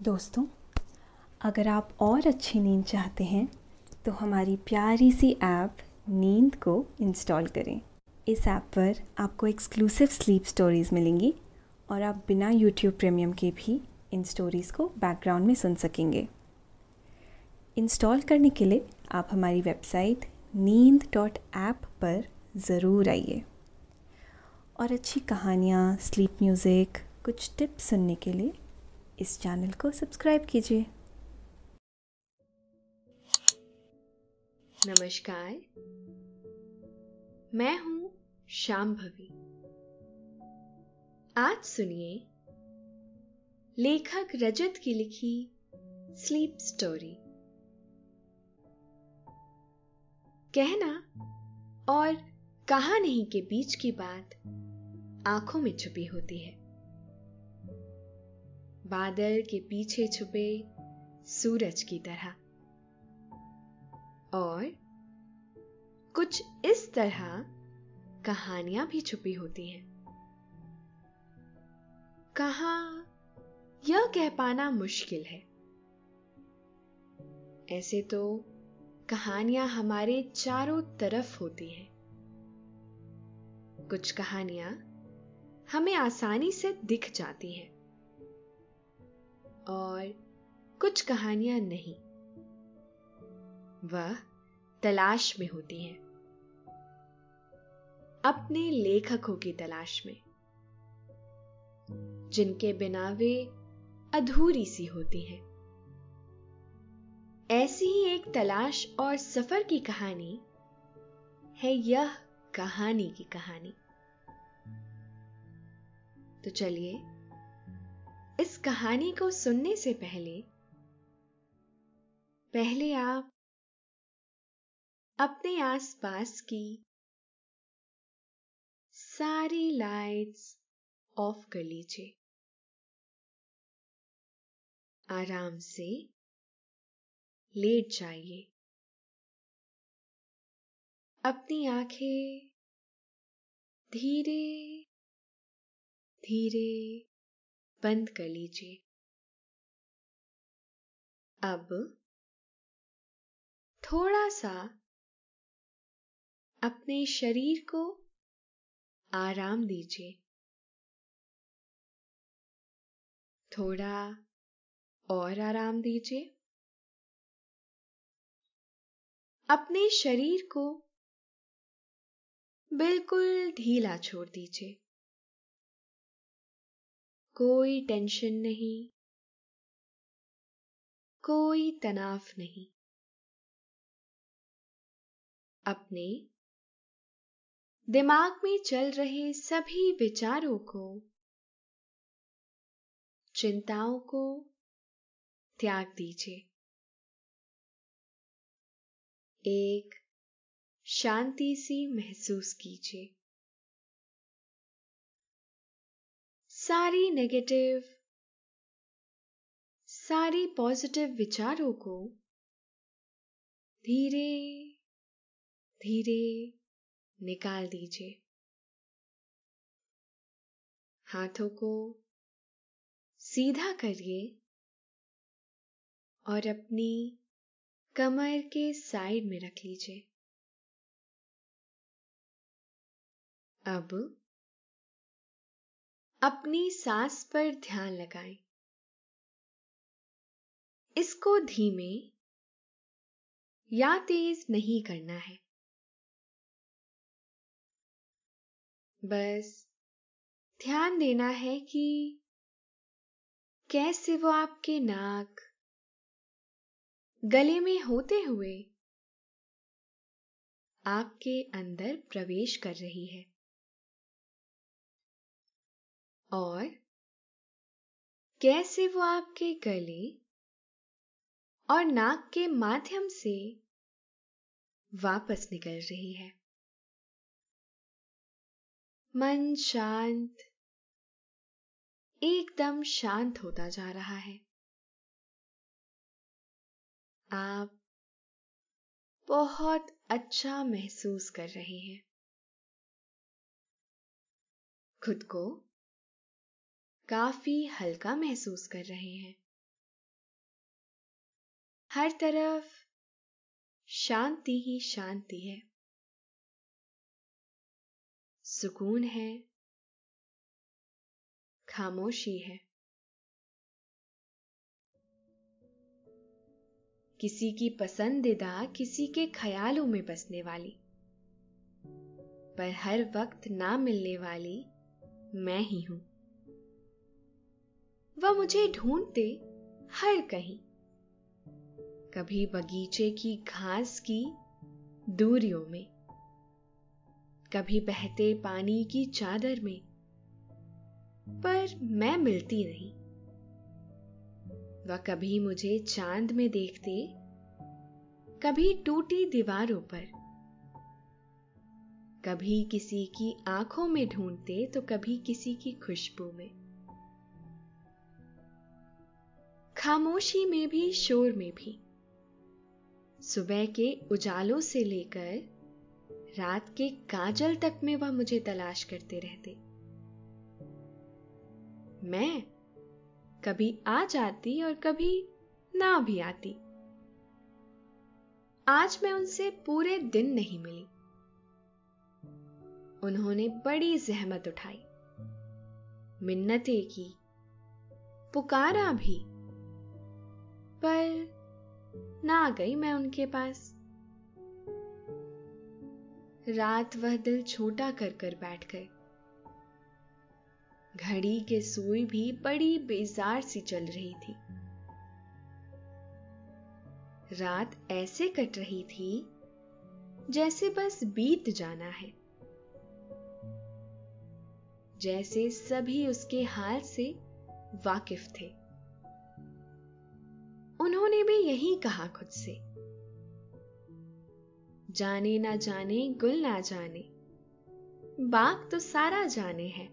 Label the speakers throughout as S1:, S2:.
S1: दोस्तों, अगर आप और अच्छी नींद चाहते हैं तो हमारी प्यारी सी ऐप नींद को इंस्टॉल करें। इस ऐप पर आपको एक्सक्लूसिव स्लीप स्टोरीज़ मिलेंगी और आप बिना यूट्यूब प्रीमियम के भी इन स्टोरीज़ को बैकग्राउंड में सुन सकेंगे। इंस्टॉल करने के लिए आप हमारी वेबसाइट neend.app पर ज़रूर आइए और अच्छी कहानियाँ, स्लीप म्यूज़िक, कुछ टिप्स सुनने के लिए इस चैनल को सब्सक्राइब कीजिए।
S2: नमस्कार, मैं हूं शांभवी। आज सुनिए लेखक रजत की लिखी स्लीप स्टोरी। कहना और कहा नहीं के बीच की बात आंखों में छुपी होती है। बादल के पीछे छुपे सूरज की तरह, और कुछ इस तरह कहानियां भी छुपी होती हैं। कहां यह कह पाना मुश्किल है। ऐसे तो कहानियां हमारे चारों तरफ होती हैं। कुछ कहानियां हमें आसानी से दिख जाती हैं और कुछ कहानियां नहीं, वह तलाश में होती हैं, अपने लेखकों की तलाश में, जिनके बिना वे अधूरी सी होती हैं। ऐसी ही एक तलाश और सफर की कहानी है यह कहानी की कहानी। तो चलिए, इस कहानी को सुनने से पहले आप अपने आसपास की सारी लाइट्स ऑफ कर लीजिए। आराम से लेट जाइए। अपनी आंखें धीरे धीरे बंद कर लीजिए। अब थोड़ा सा अपने शरीर को आराम दीजिए। थोड़ा और आराम दीजिए। अपने शरीर को बिल्कुल ढीला छोड़ दीजिए। कोई टेंशन नहीं, कोई तनाव नहीं। अपने दिमाग में चल रहे सभी विचारों को, चिंताओं को त्याग दीजिए। एक शांति सी महसूस कीजिए। सारी नेगेटिव, सारी पॉजिटिव विचारों को धीरे धीरे निकाल दीजिए। हाथों को सीधा करिए और अपनी कमर के साइड में रख लीजिए। अब अपनी सांस पर ध्यान लगाएं। इसको धीमे या तेज नहीं करना है। बस ध्यान देना है कि कैसे वो आपके नाक, गले में होते हुए आपके अंदर प्रवेश कर रही है और कैसे वो आपके गले और नाक के माध्यम से वापस निकल रही है। मन शांत, एकदम शांत होता जा रहा है। आप बहुत अच्छा महसूस कर रहे हैं। खुद को काफी हल्का महसूस कर रहे हैं। हर तरफ शांति ही शांति है, सुकून है, खामोशी है। किसी की पसंदीदा, किसी के ख्यालों में बसने वाली, पर हर वक्त ना मिलने वाली मैं ही हूं। वह मुझे ढूंढते हर कहीं, कभी बगीचे की घास की दूरियों में, कभी बहते पानी की चादर में, पर मैं मिलती नहीं। वह कभी मुझे चांद में देखते, कभी टूटी दीवारों पर, कभी किसी की आंखों में ढूंढते तो कभी किसी की खुशबू में। खामोशी में भी, शोर में भी, सुबह के उजालों से लेकर रात के काजल तक में वह मुझे तलाश करते रहते। मैं कभी आ जाती और कभी ना भी आती। आज मैं उनसे पूरे दिन नहीं मिली। उन्होंने बड़ी जहमत उठाई, मिन्नतें की, पुकारा भी, पर ना गई मैं उनके पास। रात वह दिल छोटा कर कर बैठ गए। घड़ी के सुई भी बड़ी बेजार सी चल रही थी। रात ऐसे कट रही थी जैसे बस बीत जाना है, जैसे सभी उसके हाल से वाकिफ थे। उन्होंने भी यही कहा खुद से, जाने ना जाने गुल ना जाने, बाग तो सारा जाने है।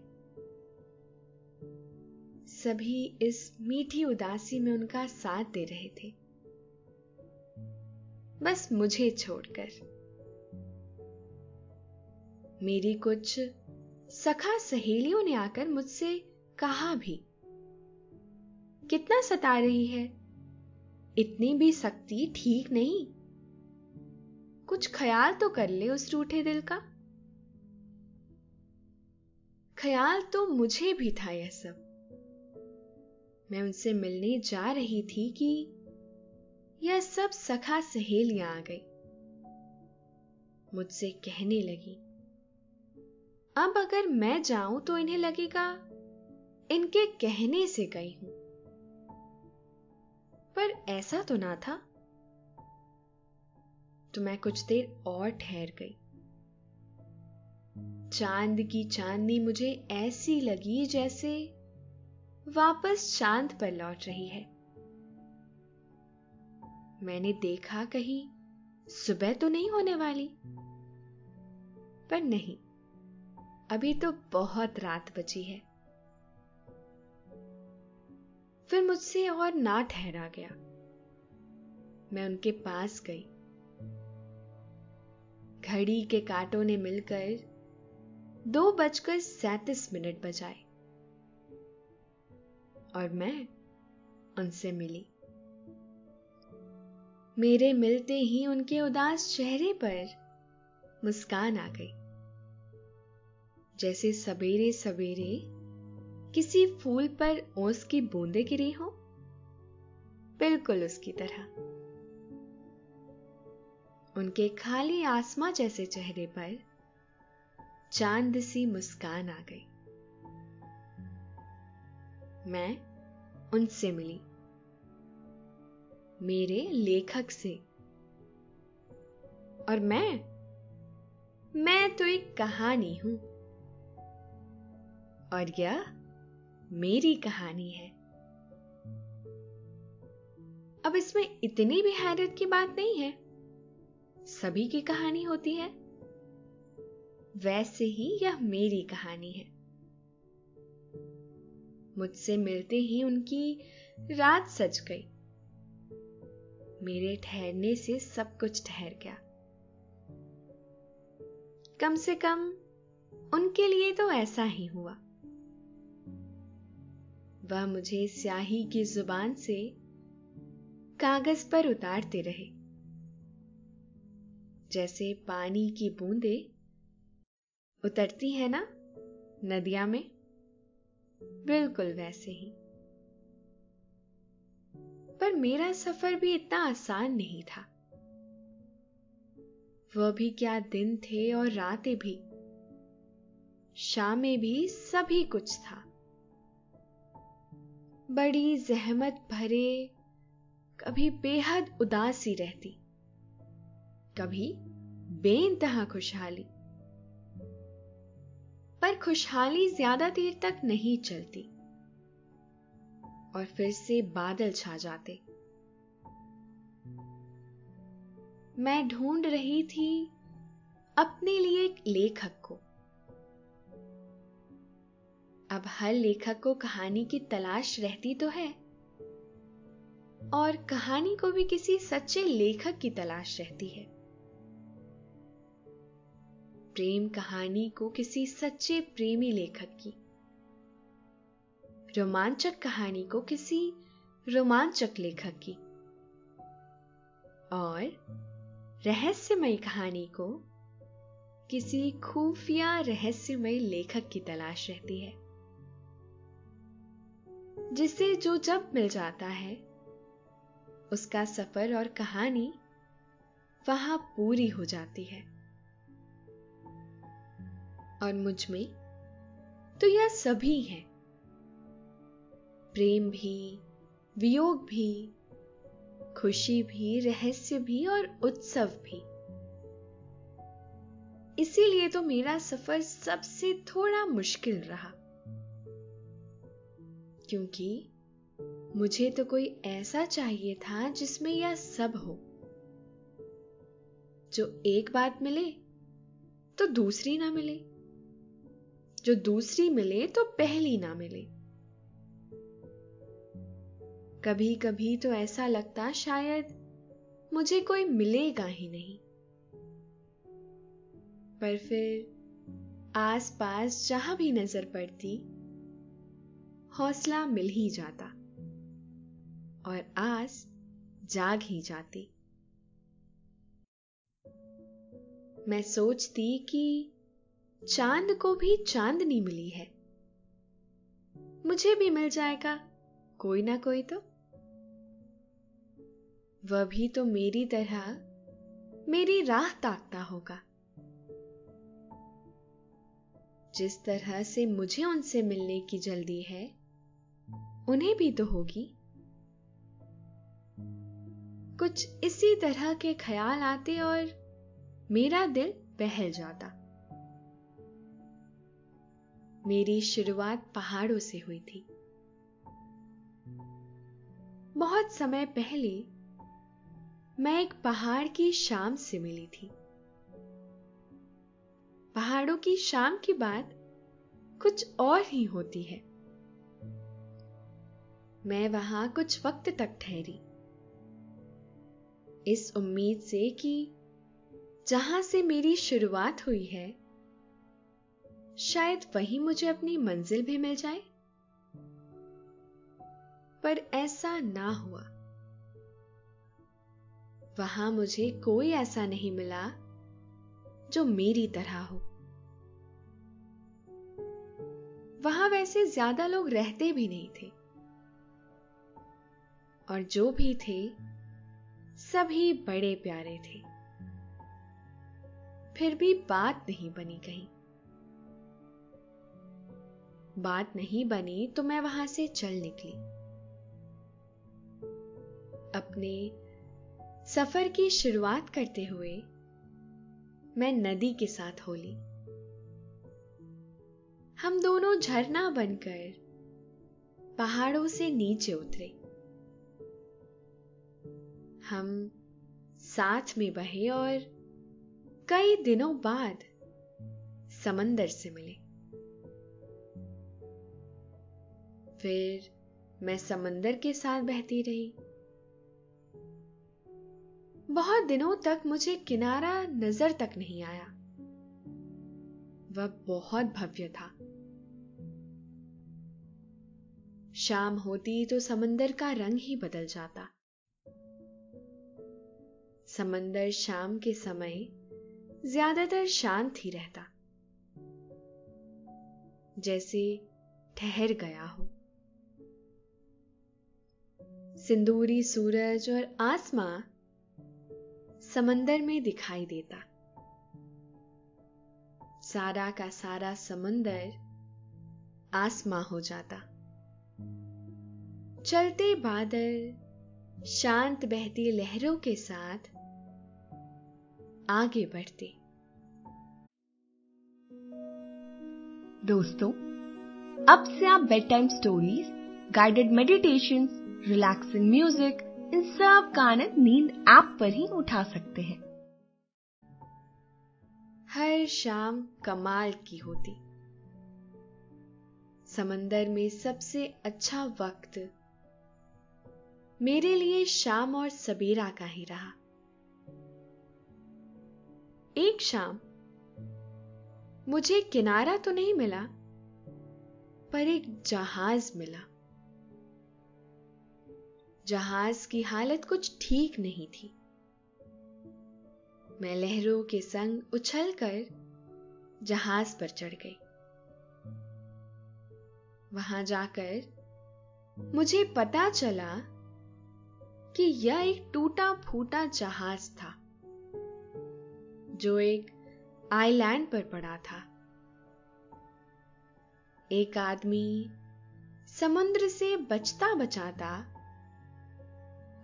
S2: सभी इस मीठी उदासी में उनका साथ दे रहे थे, बस मुझे छोड़कर। मेरी कुछ सखा सहेलियों ने आकर मुझसे कहा भी, कितना सता रही है, इतनी भी सख्ती ठीक नहीं, कुछ ख्याल तो कर ले उस रूठे दिल का। ख्याल तो मुझे भी था यह सब। मैं उनसे मिलने जा रही थी कि यह सब सखा सहेलियां आ गई। मुझसे कहने लगी, अब अगर मैं जाऊं तो इन्हें लगेगा इनके कहने से गई हूं, पर ऐसा तो ना था। तो मैं कुछ देर और ठहर गई। चांद की चांदनी मुझे ऐसी लगी जैसे वापस चांद पर लौट रही है। मैंने देखा कहीं सुबह तो नहीं होने वाली, पर नहीं, अभी तो बहुत रात बची है। फिर मुझसे और ना ठहरा गया। मैं उनके पास गई। घड़ी के कांटों ने मिलकर 2:37 बजाए और मैं उनसे मिली। मेरे मिलते ही उनके उदास चेहरे पर मुस्कान आ गई, जैसे सवेरे सवेरे किसी फूल पर ओस की बूंदें गिरी हो, बिल्कुल उसकी तरह। उनके खाली आसमां जैसे चेहरे पर चांद सी मुस्कान आ गई। मैं उनसे मिली, मेरे लेखक से। और मैं तो एक कहानी हूं, और यह मेरी कहानी है। अब इसमें इतनी भी हैरत की बात नहीं है, सभी की कहानी होती है। वैसे ही यह मेरी कहानी है। मुझसे मिलते ही उनकी रात सज गई। मेरे ठहरने से सब कुछ ठहर गया। कम से कम उनके लिए तो ऐसा ही हुआ। वह मुझे स्याही की जुबान से कागज पर उतारते रहे, जैसे पानी की बूंदें उतरती है ना नदियां में, बिल्कुल वैसे ही। पर मेरा सफर भी इतना आसान नहीं था। वह भी क्या दिन थे और रातें भी, शामें भी, सभी कुछ था। बड़ी जहमत भरे, कभी बेहद उदासी रहती, कभी बेइंतहा खुशहाली। पर खुशहाली ज्यादा देर तक नहीं चलती और फिर से बादल छा जाते। मैं ढूंढ रही थी अपने लिए एक लेखक को। अब हर लेखक को कहानी की तलाश रहती तो है, और कहानी को भी किसी सच्चे लेखक की तलाश रहती है। प्रेम कहानी को किसी सच्चे प्रेमी लेखक की, रोमांचक कहानी को किसी रोमांचक लेखक की, और रहस्यमय कहानी को किसी खुफिया रहस्यमय लेखक की तलाश रहती है, जिसे जो जब मिल जाता है उसका सफर और कहानी वहां पूरी हो जाती है। और मुझ में तो यह सभी है, प्रेम भी, वियोग भी, खुशी भी, रहस्य भी और उत्सव भी। इसीलिए तो मेरा सफर सबसे थोड़ा मुश्किल रहा, क्योंकि मुझे तो कोई ऐसा चाहिए था जिसमें यह सब हो, जो एक बात मिले तो दूसरी ना मिले, जो दूसरी मिले तो पहली ना मिले। कभी कभी तो ऐसा लगता शायद मुझे कोई मिलेगा ही नहीं, पर फिर आसपास जहां भी नजर पड़ती हौसला मिल ही जाता और आस जाग ही जाती। मैं सोचती कि चांद को भी चांदनी मिली है, मुझे भी मिल जाएगा कोई ना कोई तो। वह भी तो मेरी तरह मेरी राह ताकता होगा, जिस तरह से मुझे उनसे मिलने की जल्दी है उन्हें भी तो होगी। कुछ इसी तरह के ख्याल आते और मेरा दिल बहल जाता। मेरी शुरुआत पहाड़ों से हुई थी। बहुत समय पहले मैं एक पहाड़ की शाम से मिली थी। पहाड़ों की शाम की बात कुछ और ही होती है। मैं वहां कुछ वक्त तक ठहरी, इस उम्मीद से कि जहां से मेरी शुरुआत हुई है शायद वहीं मुझे अपनी मंजिल भी मिल जाए। पर ऐसा ना हुआ। वहां मुझे कोई ऐसा नहीं मिला जो मेरी तरह हो। वहां वैसे ज्यादा लोग रहते भी नहीं थे, और जो भी थे सभी बड़े प्यारे थे। फिर भी बात नहीं बनी कहीं। बात नहीं बनी तो मैं वहां से चल निकली। अपने सफर की शुरुआत करते हुए मैं नदी के साथ हो ली। हम दोनों झरना बनकर पहाड़ों से नीचे उतरे। हम साथ में बहे और कई दिनों बाद समंदर से मिले। फिर मैं समंदर के साथ बहती रही। बहुत दिनों तक मुझे किनारा नजर तक नहीं आया। वह बहुत भव्य था। शाम होती तो समंदर का रंग ही बदल जाता। समंदर शाम के समय ज्यादातर शांत ही रहता, जैसे ठहर गया हो। सिंदूरी सूरज और आसमां समंदर में दिखाई देता। सारा का सारा समंदर आसमां हो जाता। चलते बादल शांत बहती लहरों के साथ आगे बढ़ते।
S3: दोस्तों, अब से आप bedtime stories, guided meditation, relaxing music, इन सब का आनंद नींद ऐप पर ही उठा सकते हैं।
S2: हर शाम कमाल की होती। समंदर में सबसे अच्छा वक्त मेरे लिए शाम और सबेरा का ही रहा। एक शाम मुझे किनारा तो नहीं मिला, पर एक जहाज मिला। जहाज की हालत कुछ ठीक नहीं थी। मैं लहरों के संग उछलकर जहाज पर चढ़ गई। वहां जाकर मुझे पता चला कि यह एक टूटा फूटा जहाज था, जो एक आइलैंड पर पड़ा था। एक आदमी समुद्र से बचता बचाता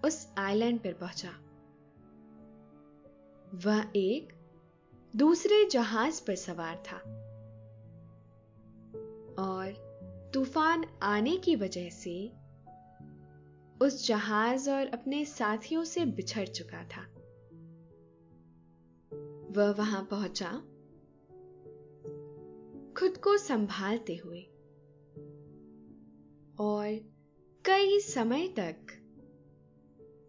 S2: उस आइलैंड पर पहुंचा। वह एक दूसरे जहाज पर सवार था और तूफान आने की वजह से उस जहाज और अपने साथियों से बिछड़ चुका था। वह वहां पहुंचा खुद को संभालते हुए, और कई समय तक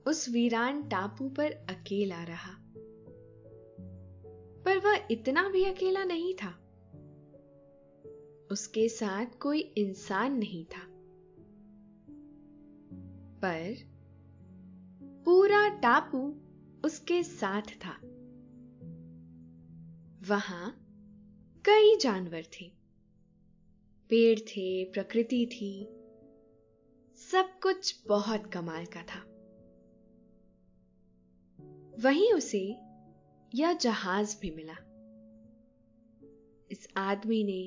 S2: उस वीरान टापू पर अकेला रहा। पर वह इतना भी अकेला नहीं था। उसके साथ कोई इंसान नहीं था, पर पूरा टापू उसके साथ था। वहां कई जानवर थे, पेड़ थे, प्रकृति थी, सब कुछ बहुत कमाल का था। वहीं उसे यह जहाज भी मिला। इस आदमी ने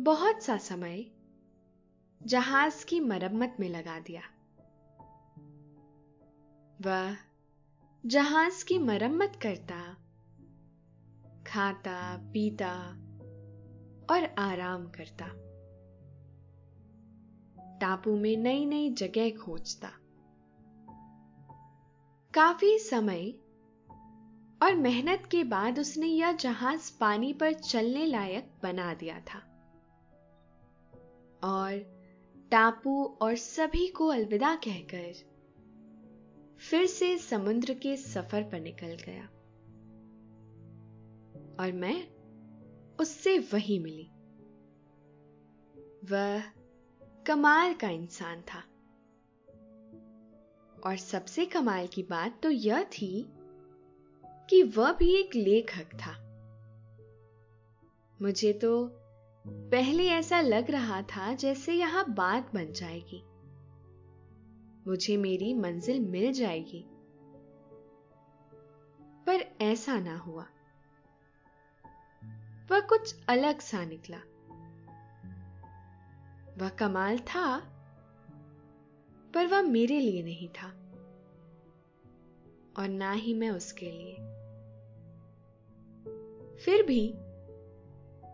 S2: बहुत सा समय जहाज की मरम्मत में लगा दिया। वह जहाज की मरम्मत करता, खाता, पीता और आराम करता। टापू में नई नई जगह खोजता। काफी समय और मेहनत के बाद उसने यह जहाज पानी पर चलने लायक बना दिया था, और टापू और सभी को अलविदा कहकर फिर से समुद्र के सफर पर निकल गया। और मैं उससे वहीं मिली। वह कमाल का इंसान था, और सबसे कमाल की बात तो यह थी कि वह भी एक लेखक था। मुझे तो पहले ऐसा लग रहा था जैसे यहां बात बन जाएगी, मुझे मेरी मंजिल मिल जाएगी, पर ऐसा ना हुआ। वह कुछ अलग सा निकला। वह कमाल था, पर वह मेरे लिए नहीं था, और ना ही मैं उसके लिए। फिर भी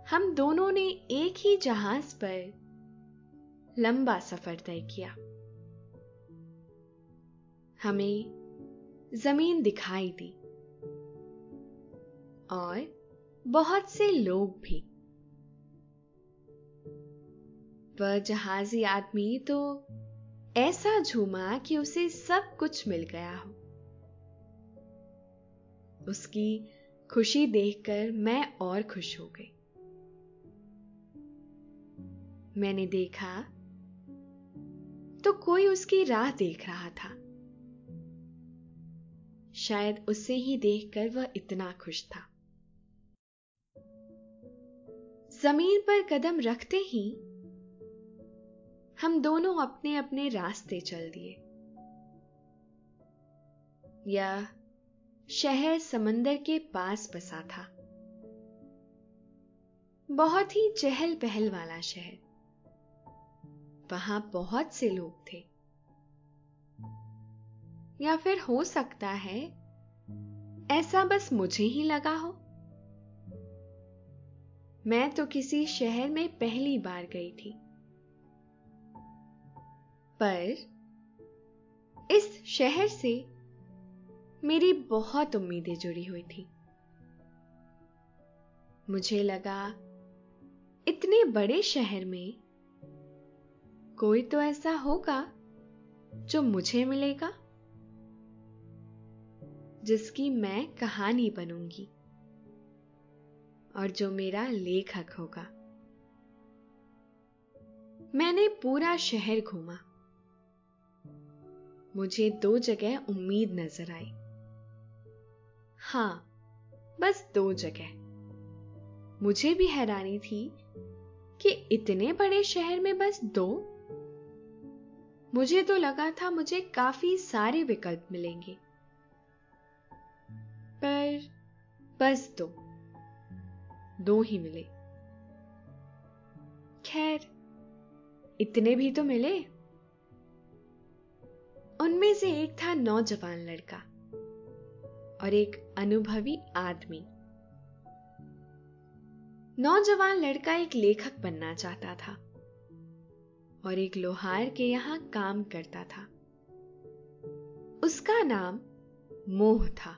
S2: हम दोनों ने एक ही जहाज पर लंबा सफर तय किया। हमें जमीन दिखाई दी, और बहुत से लोग भी। वह जहाजी आदमी तो ऐसा झूमा कि उसे सब कुछ मिल गया हो। उसकी खुशी देखकर मैं और खुश हो गई। मैंने देखा तो कोई उसकी राह देख रहा था। शायद उसे ही देखकर वह इतना खुश था। जमीन पर कदम रखते ही हम दोनों अपने अपने रास्ते चल दिए। यह शहर समंदर के पास बसा था। बहुत ही चहल पहल वाला शहर। वहां बहुत से लोग थे, या फिर हो सकता है ऐसा बस मुझे ही लगा हो। मैं तो किसी शहर में पहली बार गई थी, पर इस शहर से मेरी बहुत उम्मीदें जुड़ी हुई थी। मुझे लगा इतने बड़े शहर में कोई तो ऐसा होगा जो मुझे मिलेगा, जिसकी मैं कहानी बनूंगी और जो मेरा लेखक होगा। मैंने पूरा शहर घूमा। मुझे 2 जगह उम्मीद नजर आई। हां, बस 2 जगह। मुझे भी हैरानी थी कि इतने बड़े शहर में बस 2। मुझे तो लगा था मुझे काफी सारे विकल्प मिलेंगे, पर बस 2 ही मिले। खैर, इतने भी तो मिले। उनमें से एक था नौजवान लड़का और एक अनुभवी आदमी। नौजवान लड़का एक लेखक बनना चाहता था और एक लोहार के यहां काम करता था। उसका नाम मोह था।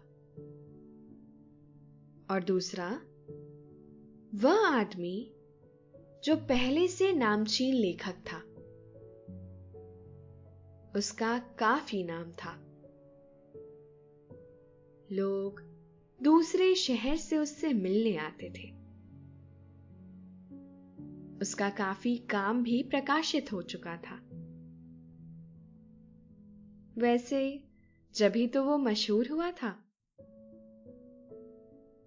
S2: और दूसरा वह आदमी जो पहले से नामचीन लेखक था। उसका काफी नाम था। लोग दूसरे शहर से उससे मिलने आते थे। उसका काफी काम भी प्रकाशित हो चुका था। वैसे जभी तो वो मशहूर हुआ था।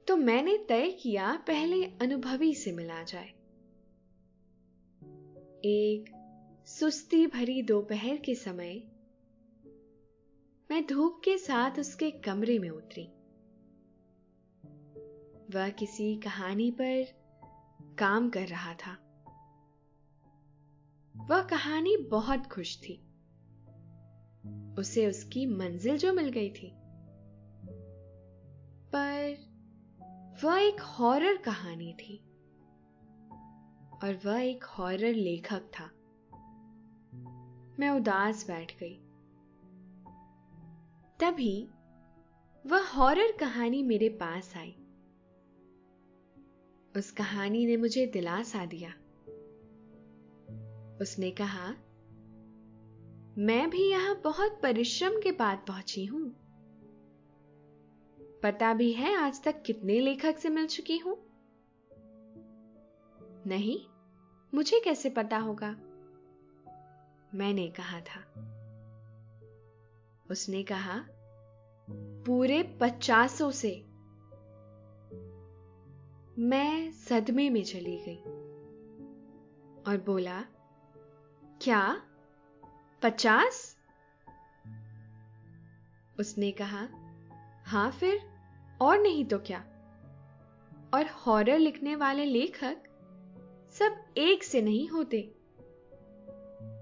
S2: तो मैंने तय किया पहले अनुभवी से मिला जाए। एक सुस्ती भरी दोपहर के समय मैं धूप के साथ उसके कमरे में उतरी। वह किसी कहानी पर काम कर रहा था। वह कहानी बहुत खुश थी। उसे उसकी मंजिल जो मिल गई थी, पर वह एक हॉरर कहानी थी और वह एक हॉरर लेखक था। मैं उदास बैठ गई। तभी वह हॉरर कहानी मेरे पास आई। उस कहानी ने मुझे दिलासा दिया। उसने कहा, मैं भी यहां बहुत परिश्रम के बाद पहुंची हूं। पता भी है आज तक कितने लेखक से मिल चुकी हूं? नहीं, मुझे कैसे पता होगा? मैंने कहा था। उसने कहा, पूरे 50 से। मैं सदमे में चली गई और बोला, क्या 50? उसने कहा, हां फिर, और नहीं तो क्या। और हॉरर लिखने वाले लेखक सब एक से नहीं होते।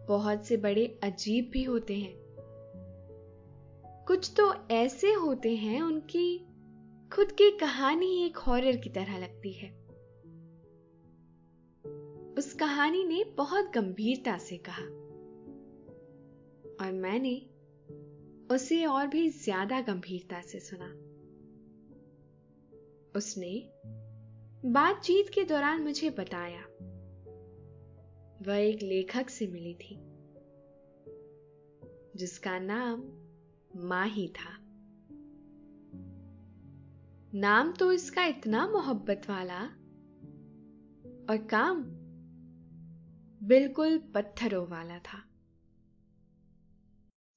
S2: बहुत से बड़े अजीब भी होते हैं। कुछ तो ऐसे होते हैं उनकी खुद की कहानी एक हॉरर की तरह लगती है। उस कहानी ने बहुत गंभीरता से कहा और मैंने उसे और भी ज्यादा गंभीरता से सुना। उसने बातचीत के दौरान मुझे बताया, वह एक लेखक से मिली थी जिसका नाम माही था। नाम तो इसका इतना मोहब्बत वाला और काम बिल्कुल पत्थरों वाला था।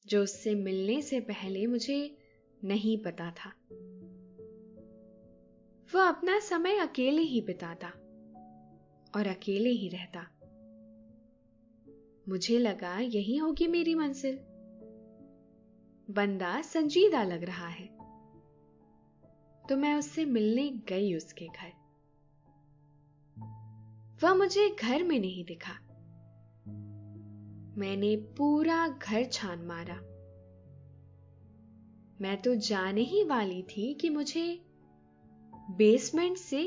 S2: जो उससे मिलने से पहले मुझे नहीं पता था। वह अपना समय अकेले ही बिताता और अकेले ही रहता। मुझे लगा यही होगी मेरी मंजिल। बंदा संजीदा लग रहा है, तो मैं उससे मिलने गई उसके घर। वह मुझे घर में नहीं दिखा। मैंने पूरा घर छान मारा। मैं तो जाने ही वाली थी कि मुझे बेसमेंट से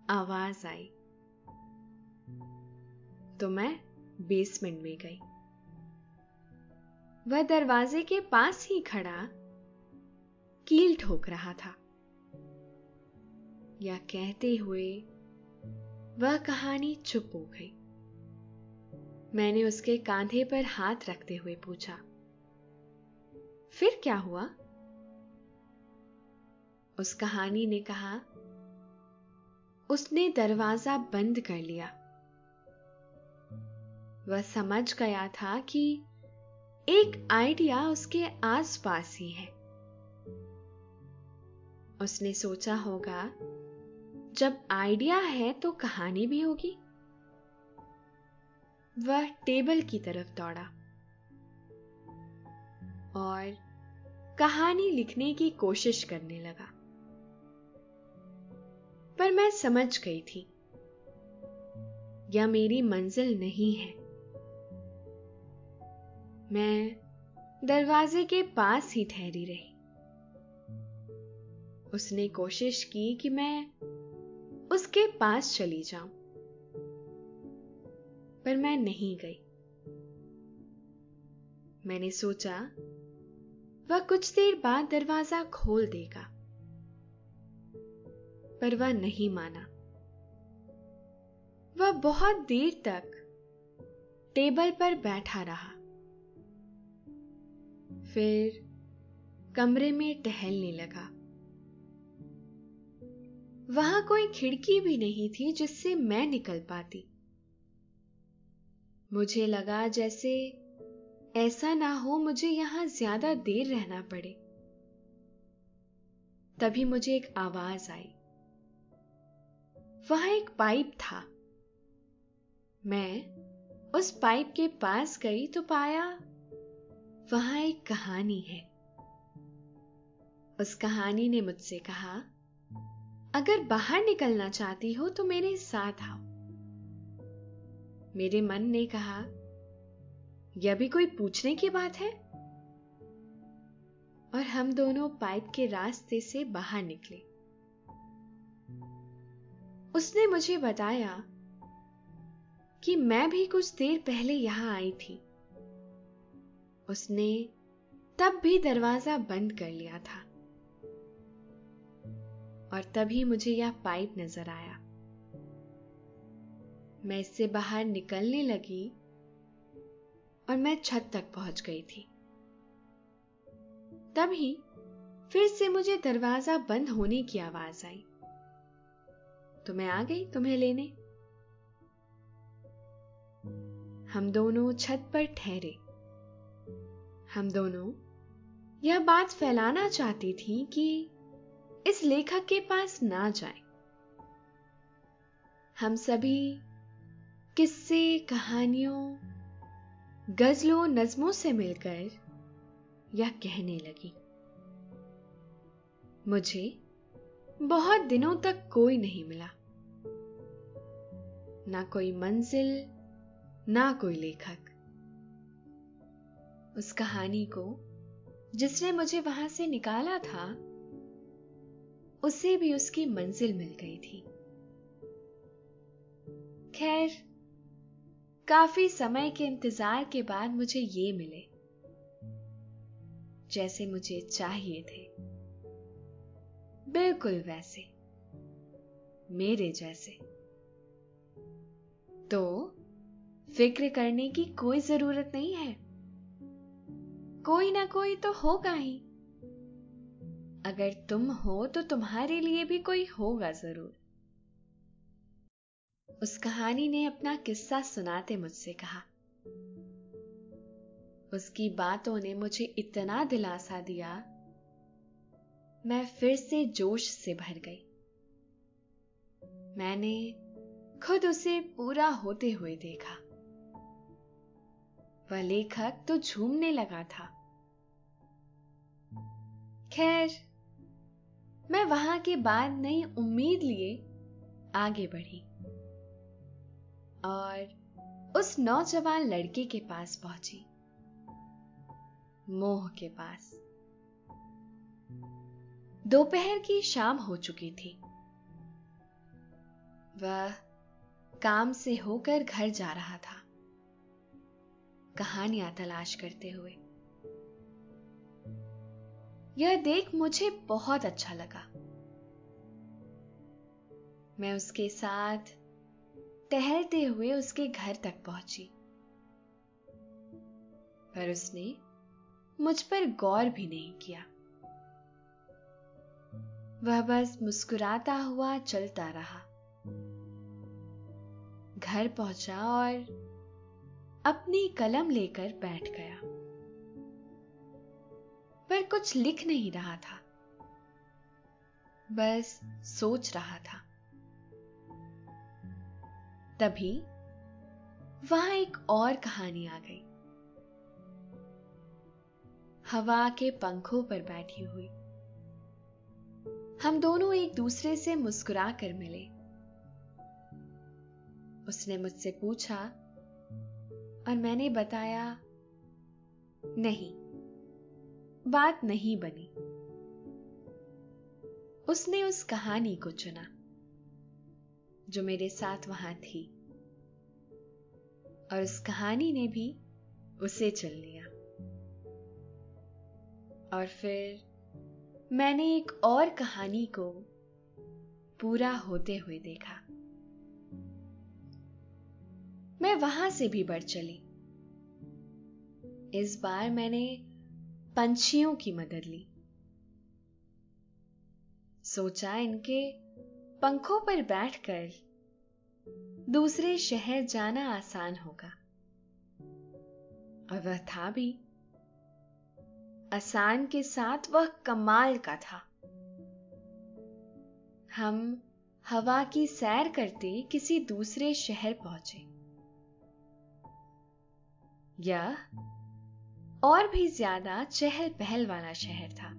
S2: आवाज आई, तो मैं बेसमेंट में गई। वह दरवाजे के पास ही खड़ा कील ठोक रहा था, या कहते हुए वह कहानी चुप हो गई। मैंने उसके कांधे पर हाथ रखते हुए पूछा, फिर क्या हुआ? उस कहानी ने कहा, उसने दरवाजा बंद कर लिया। वह समझ गया था कि एक आइडिया उसके आसपास ही है। उसने सोचा होगा, जब आइडिया है तो कहानी भी होगी। वह टेबल की तरफ दौड़ा और कहानी लिखने की कोशिश करने लगा। पर मैं समझ गई थी, यह मेरी मंजिल नहीं है। मैं दरवाजे के पास ही ठहरी रही। उसने कोशिश की कि मैं उसके पास चली जाऊं, पर मैं नहीं गई। मैंने सोचा वह कुछ देर बाद दरवाजा खोल देगा, पर वह नहीं माना। वह बहुत देर तक टेबल पर बैठा रहा, फिर कमरे में टहलने लगा। वहां कोई खिड़की भी नहीं थी जिससे मैं निकल पाती। मुझे लगा जैसे ऐसा ना हो मुझे यहां ज्यादा देर रहना पड़े। तभी मुझे एक आवाज आई। वहां एक पाइप था। मैं उस पाइप के पास गई तो पाया वहां एक कहानी है। उस कहानी ने मुझसे कहा, अगर बाहर निकलना चाहती हो तो मेरे साथ आओ। मेरे मन ने कहा, यह भी कोई पूछने की बात है? और हम दोनों पाइप के रास्ते से बाहर निकले। उसने मुझे बताया कि मैं भी कुछ देर पहले यहां आई थी। उसने तब भी दरवाजा बंद कर लिया था, और तभी मुझे यह पाइप नजर आया। मैं इससे बाहर निकलने लगी और मैं छत तक पहुंच गई थी। तभी फिर से मुझे दरवाजा बंद होने की आवाज आई, तो मैं आ गई तुम्हें लेने। हम दोनों छत पर ठहरे। हम दोनों यह बात फैलाना चाहती थी कि इस लेखक के पास ना जाए। हम सभी किस्से, कहानियों, गजलों, नज़्मों से मिलकर यह कहने लगी। मुझे बहुत दिनों तक कोई नहीं मिला, ना कोई मंजिल, ना कोई लेखक। उस कहानी को जिसने मुझे वहां से निकाला था, उसे भी उसकी मंजिल मिल गई थी। खैर, काफी समय के इंतजार के बाद मुझे ये मिले जैसे मुझे चाहिए थे, बिल्कुल वैसे, मेरे जैसे। तो फिक्र करने की कोई जरूरत नहीं है, कोई ना कोई तो होगा ही। अगर तुम हो तो तुम्हारे लिए भी कोई होगा जरूर। उस कहानी ने अपना किस्सा सुनाते मुझसे कहा। उसकी बातों ने मुझे इतना दिलासा दिया मैं फिर से जोश से भर गई। मैंने खुद उसे पूरा होते हुए देखा। वह लेखक तो झूमने लगा था। खैर, मैं वहां के बाद नई उम्मीद लिए आगे बढ़ी और उस नौजवान लड़के के पास पहुंची, मोह के पास। दोपहर की शाम हो चुकी थी। वह काम से होकर घर जा रहा था, कहानियां तलाश करते हुए। यह देख मुझे बहुत अच्छा लगा। मैं उसके साथ टहलते हुए उसके घर तक पहुंची, पर उसने मुझ पर गौर भी नहीं किया। वह बस मुस्कुराता हुआ चलता रहा। घर पहुंचा और अपनी कलम लेकर बैठ गया, पर कुछ लिख नहीं रहा था, बस सोच रहा था। तभी वहां एक और कहानी आ गई। हवा के पंखों पर बैठी हुई हम दोनों एक दूसरे से मुस्कुरा कर मिले। उसने मुझसे पूछा और मैंने बताया, नहीं, बात नहीं बनी। उसने उस कहानी को चुना जो मेरे साथ वहां थी, और उस कहानी ने भी उसे चुन लिया। और फिर मैंने एक और कहानी को पूरा होते हुए देखा। मैं वहां से भी बढ़ चली। इस बार मैंने पंछियों की मदद ली। सोचा इनके पंखों पर बैठकर दूसरे शहर जाना आसान होगा, और वह था भी। आसान के साथ वह कमाल का था। हम हवा की सैर करते किसी दूसरे शहर पहुंचे। यह और भी ज्यादा चहल पहल वाला शहर था,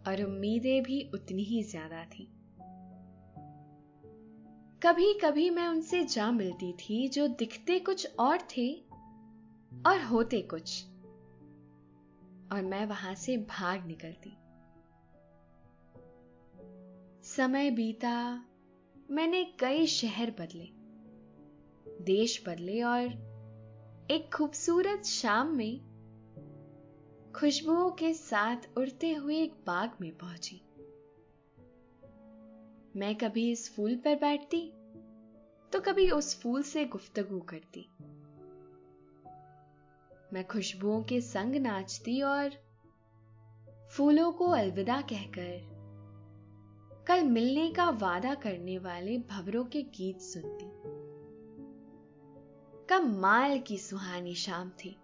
S2: और उम्मीदें भी उतनी ही ज्यादा थी। कभी कभी मैं उनसे जा मिलती थी जो दिखते कुछ और थे और होते कुछ, और मैं वहां से भाग निकलती। समय बीता, मैंने कई शहर बदले, देश बदले, और एक खूबसूरत शाम में खुशबुओं के साथ उड़ते हुए एक बाग में पहुंची। मैं कभी इस फूल पर बैठती तो कभी उस फूल से गुफ्तगू करती। मैं खुशबुओं के संग नाचती और फूलों को अलविदा कहकर कल मिलने का वादा करने वाले भंवरों के गीत सुनती। कमाल की सुहानी शाम थी,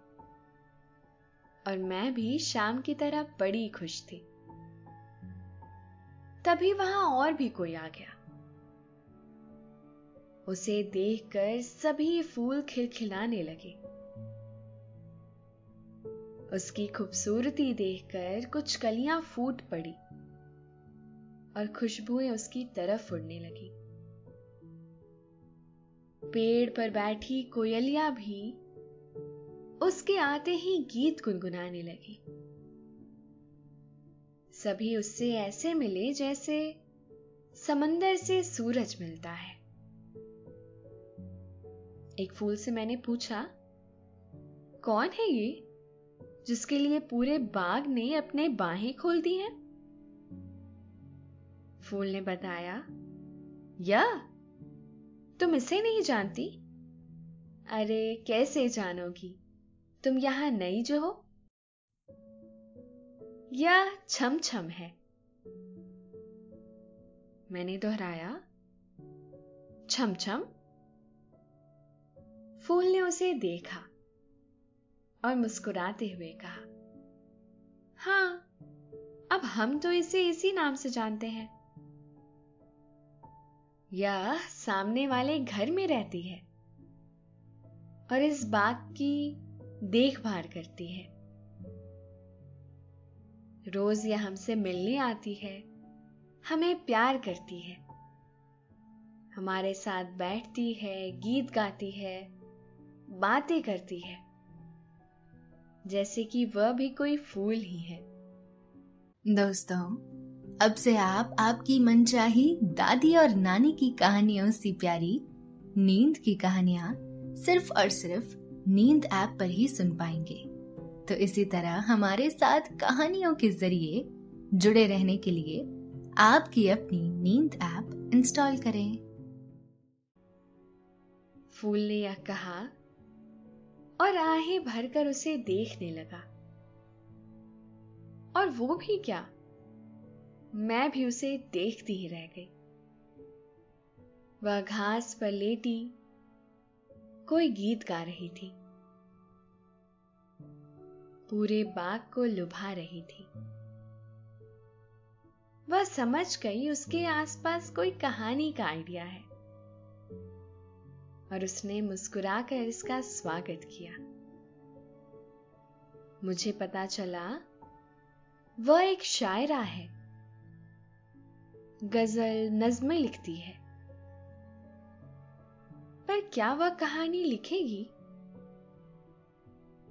S2: और मैं भी शाम की तरह बड़ी खुश थी। तभी वहां और भी कोई आ गया। उसे देखकर सभी फूल खिलखिलाने लगे। उसकी खूबसूरती देखकर कुछ कलियां फूट पड़ी और खुशबुएं उसकी तरफ उड़ने लगी। पेड़ पर बैठी कोयलियां भी उसके आते ही गीत गुनगुनाने लगी। सभी उससे ऐसे मिले जैसे समंदर से सूरज मिलता है। एक फूल से मैंने पूछा, कौन है ये जिसके लिए पूरे बाग ने अपने बाहें खोल दी हैं? फूल ने बताया, यह तुम इसे नहीं जानती? अरे कैसे जानोगी, तुम यहां नई जो हो। यह छम छम है। मैंने दोहराया, छम छम। फूल ने उसे देखा और मुस्कुराते हुए कहा, हाँ, अब हम तो इसे इसी नाम से जानते हैं। यह सामने वाले घर में रहती है और इस बाग की देखभाल करती है। रोज यह हमसे मिलने आती है, हमें प्यार करती है, हमारे साथ बैठती है, गीत गाती है, बातें करती है, जैसे कि वह भी कोई फूल ही है।
S3: दोस्तों, अब से आप आपकी मनचाही दादी और नानी की कहानियों से प्यारी नींद की कहानियां सिर्फ और सिर्फ नींद ऐप पर ही सुन पाएंगे। तो इसी तरह हमारे साथ कहानियों के जरिए जुड़े रहने के लिए आपकी अपनी नींद ऐप इंस्टॉल करें।
S2: फूल ने यह कहा और आहें भरकर उसे देखने लगा। और वो भी क्या, मैं भी उसे देखती ही रह गई। वह घास पर लेटी कोई गीत गा रही थी, पूरे बाग को लुभा रही थी। वह समझ गई उसके आसपास कोई कहानी का आइडिया है और उसने मुस्कुराकर इसका स्वागत किया। मुझे पता चला वह एक शायरा है, गजल नज़्में लिखती है। पर क्या वह कहानी लिखेगी?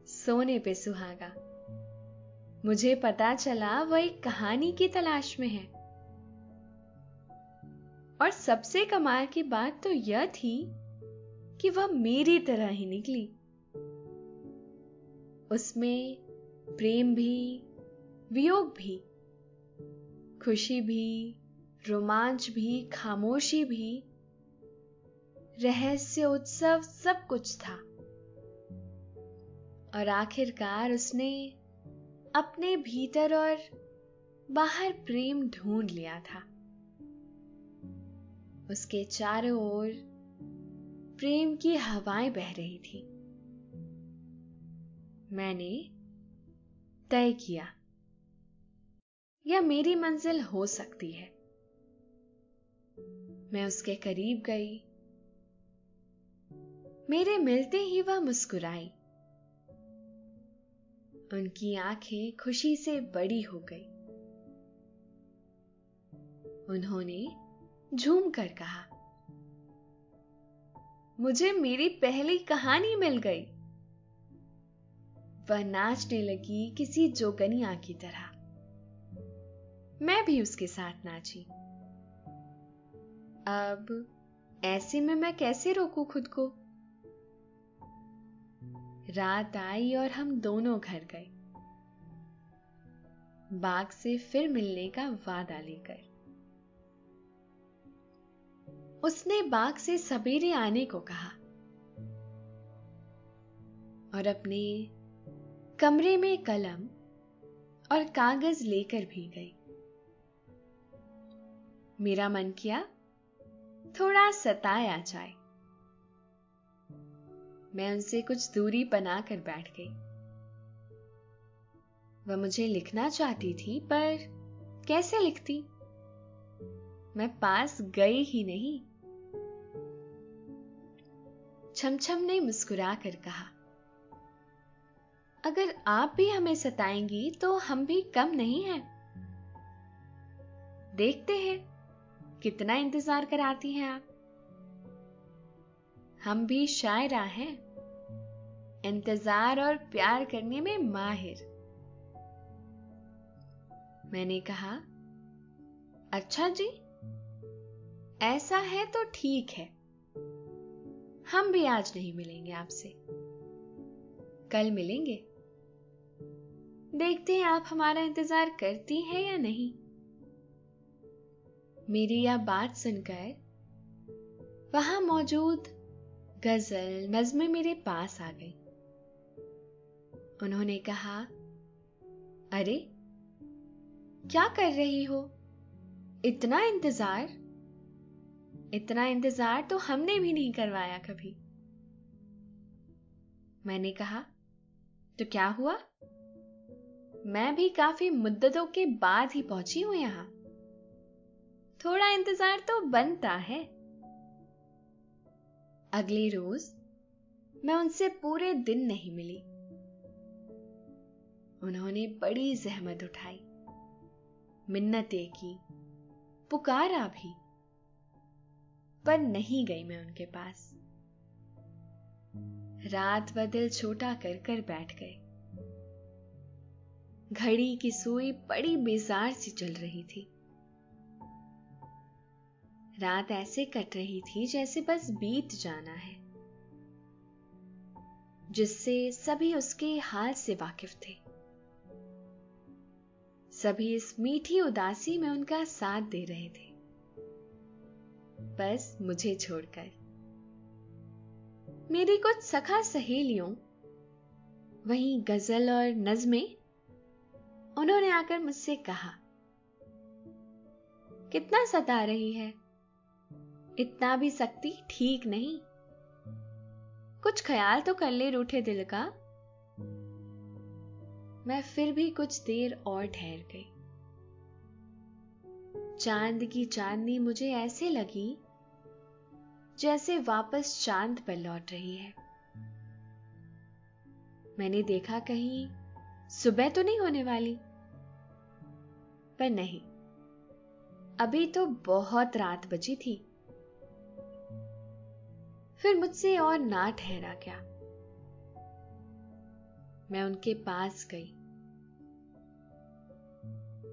S2: सोने पे सुहागा। मुझे पता चला वह एक कहानी की तलाश में है। और सबसे कमाल की बात तो यह थी कि वह मेरी तरह ही निकली। उसमें प्रेम भी, वियोग भी, खुशी भी, रोमांच भी, खामोशी भी, रहस्य, उत्सव, सब कुछ था। और आखिरकार उसने अपने भीतर और बाहर प्रेम ढूंढ लिया था। उसके चारों ओर प्रेम की हवाएं बह रही थी। मैंने तय किया, यह मेरी मंजिल हो सकती है। मैं उसके करीब गई। मेरे मिलते ही वह मुस्कुराई। उनकी आंखें खुशी से बड़ी हो गई। उन्होंने झूम कर कहा, मुझे मेरी पहली कहानी मिल गई। वह नाचने लगी किसी जोगनिया की तरह। मैं भी उसके साथ नाची। अब ऐसे में मैं कैसे रोकूं खुद को? रात आई और हम दोनों घर गए, बाग से फिर मिलने का वादा लेकर। उसने बाग से सवेरे आने को कहा और अपने कमरे में कलम और कागज लेकर भी गई। मेरा मन किया थोड़ा सताया जाए। मैं उनसे कुछ दूरी बनाकर बैठ गई। वह मुझे लिखना चाहती थी, पर कैसे लिखती? मैं पास गई ही नहीं। छमछम ने मुस्कुरा कर कहा, अगर आप भी हमें सताएंगी तो हम भी कम नहीं हैं। देखते हैं कितना इंतजार कराती हैं आप। हम भी शायरा हैं, इंतजार और प्यार करने में माहिर। मैंने कहा, अच्छा जी, ऐसा है तो ठीक है। हम भी आज नहीं मिलेंगे आपसे, कल मिलेंगे। देखते हैं आप हमारा इंतजार करती हैं या नहीं। मेरी यह बात सुनकर वहां मौजूद गजल नज़्में मेरे पास आ गई। उन्होंने कहा, अरे क्या कर रही हो? इतना इंतजार तो हमने भी नहीं करवाया कभी। मैंने कहा, तो क्या हुआ? मैं भी काफी मुद्दतों के बाद ही पहुंची हूं यहां। थोड़ा इंतजार तो बनता है। अगले रोज मैं उनसे पूरे दिन नहीं मिली। उन्होंने बड़ी जहमत उठाई, मिन्नतें की, पुकारा भी, पर नहीं गई मैं उनके पास। रात व दिल छोटा कर कर बैठ गए। घड़ी की सुई बड़ी बेजार सी चल रही थी। रात ऐसे कट रही थी जैसे बस बीत जाना है, जिससे सभी उसके हाल से वाकिफ थे। सभी इस मीठी उदासी में उनका साथ दे रहे थे, बस मुझे छोड़कर। मेरी कुछ सखा सहेलियों, वहीं गजल और नज़्में, उन्होंने आकर मुझसे कहा, कितना सता रही है, इतना भी सख्ती ठीक नहीं, कुछ ख्याल तो कर ले रूठे दिल का। मैं फिर भी कुछ देर और ठहर गई। चांद की चांदनी मुझे ऐसे लगी जैसे वापस चांद पर लौट रही है। मैंने देखा कहीं सुबह तो नहीं होने वाली, पर नहीं, अभी तो बहुत रात बची थी। फिर मुझसे और ना ठहरा क्या। मैं उनके पास गई।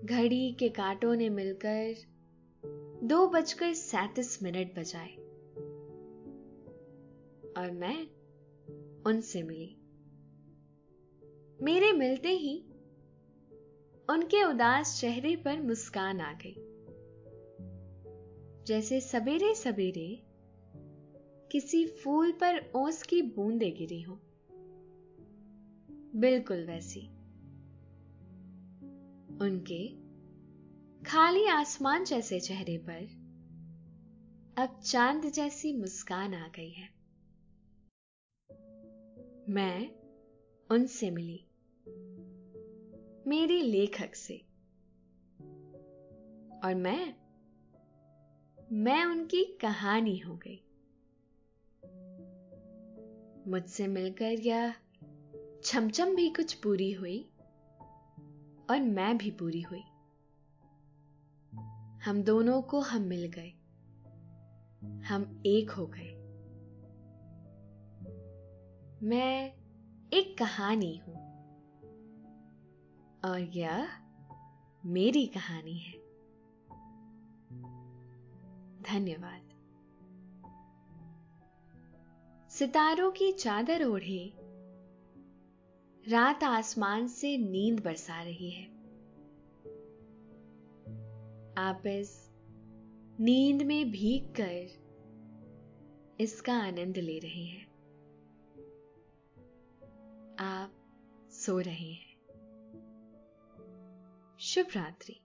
S2: घड़ी के कांटों ने मिलकर 2:37 बजाए और मैं उनसे मिली। मेरे मिलते ही उनके उदास चेहरे पर मुस्कान आ गई, जैसे सवेरे सवेरे किसी फूल पर ओस की बूंदें गिरी हो, बिल्कुल वैसी। उनके खाली आसमान जैसे चेहरे पर अब चांद जैसी मुस्कान आ गई है। मैं उनसे मिली, मेरी लेखक से, और मैं उनकी कहानी हो गई। मुझसे मिलकर यह छमछम भी कुछ पूरी हुई और मैं भी पूरी हुई। हम दोनों को हम मिल गए, हम एक हो गए। मैं एक कहानी हूं और यह मेरी कहानी है। धन्यवाद। सितारों की चादर ओढ़े रात आसमान से नींद बरसा रही है। आप इस नींद में भीग कर इसका आनंद ले रहे हैं। आप सो रहे हैं। शुभ रात्रि।